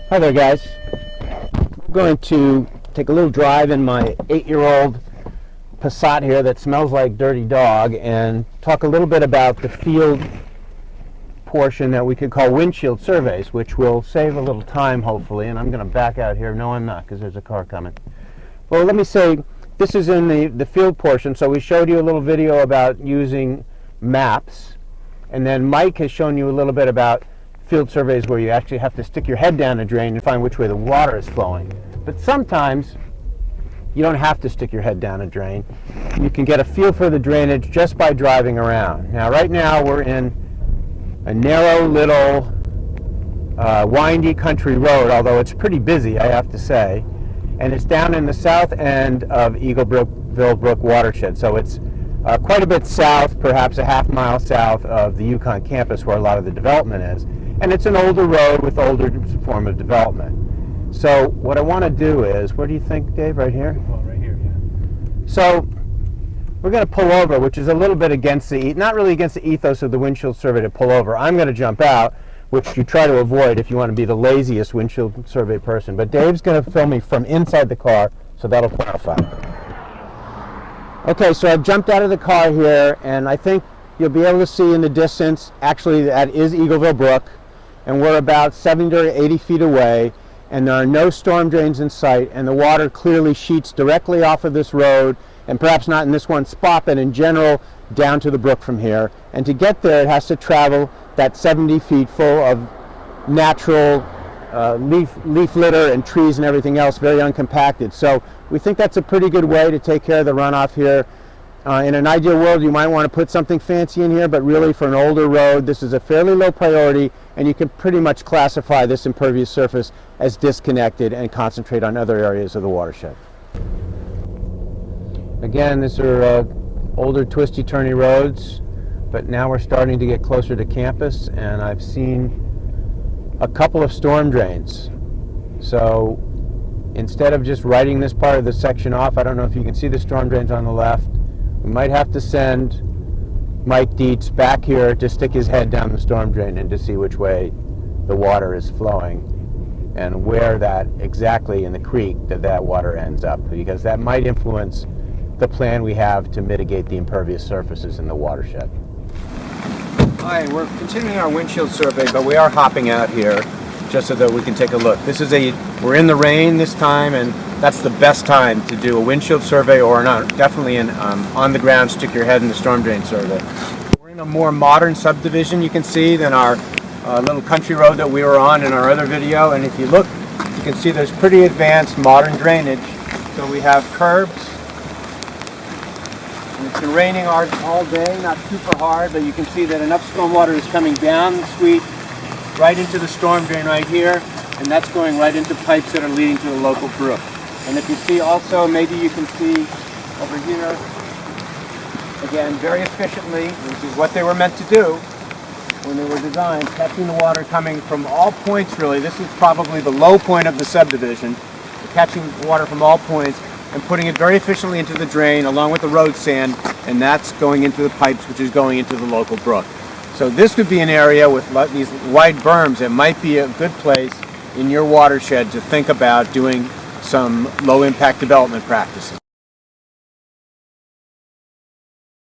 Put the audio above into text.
Hi there, guys. I'm going to take a little drive in my 8-year-old Passat here that smells like dirty dog and talk a little bit about the field portion that we could call windshield surveys, which will save a little time, hopefully. And I'm going to back out here. No, I'm not, because there's a car coming. Well, let me say, this is in the field portion. So we showed you a little video about using maps. And then Mike has shown you a little bit about field surveys where you actually have to stick your head down a drain and find which way the water is flowing. But sometimes you don't have to stick your head down a drain. You can get a feel for the drainage just by driving around. Now, right now we're in a narrow little windy country road, although it's pretty busy, I have to say. And it's down in the south end of Eagleville Brook watershed. So it's quite a bit south, perhaps a half-mile south of the Yukon campus where a lot of the development is. And it's an older road with older form of development. So what I want to do is, where do you think, Dave? Right here? Oh, right here, yeah. So we're going to pull over, which is a little bit against the, not really against the ethos of the windshield survey to pull over. I'm going to jump out, which you try to avoid if you want to be the laziest windshield survey person. But Dave's going to film me from inside the car, so that'll clarify. Okay, so I've jumped out of the car here, and I think you'll be able to see in the distance, actually that is Eagleville Brook, and we're about 70 or 80 feet away, and there are no storm drains in sight, and the water clearly sheets directly off of this road, and perhaps not in this one spot, but in general down to the brook from here. And to get there, it has to travel that 70 feet full of natural leaf litter and trees and everything else, very uncompacted. So we think that's a pretty good way to take care of the runoff here. In an ideal world, you might want to put something fancy in here, but really for an older road, this is a fairly low priority, and you can pretty much classify this impervious surface as disconnected and concentrate on other areas of the watershed. Again, these are older twisty-turny roads, but now we're starting to get closer to campus, and I've seen a couple of storm drains. So instead of just writing this part of the section off, I don't know if you can see the storm drains on the left, we might have to send Mike Dietz back here to stick his head down the storm drain and to see which way the water is flowing and where that exactly in the creek that water ends up, because that might influence the plan we have to mitigate the impervious surfaces in the watershed. Hi, we're continuing our windshield survey, but we are hopping out here just so that we can take a look. We're in the rain this time, and that's the best time to do a windshield survey, or not, definitely an on the ground, stick your head in the storm drain survey. We're in a more modern subdivision, you can see, than our little country road that we were on in our other video. And if you look, you can see there's pretty advanced modern drainage. So we have curbs. And it's been raining all day, not super hard, but you can see that enough storm water is coming down the street right into the storm drain right here, and that's going right into pipes that are leading to the local brook. And if you see also, maybe you can see over here, again, very efficiently, which is what they were meant to do when they were designed, catching the water coming from all points really. This is probably the low point of the subdivision, catching water from all points and putting it very efficiently into the drain along with the road sand, and that's going into the pipes, which is going into the local brook. So this would be an area with these wide berms. It might be a good place in your watershed to think about doing some low impact development practices.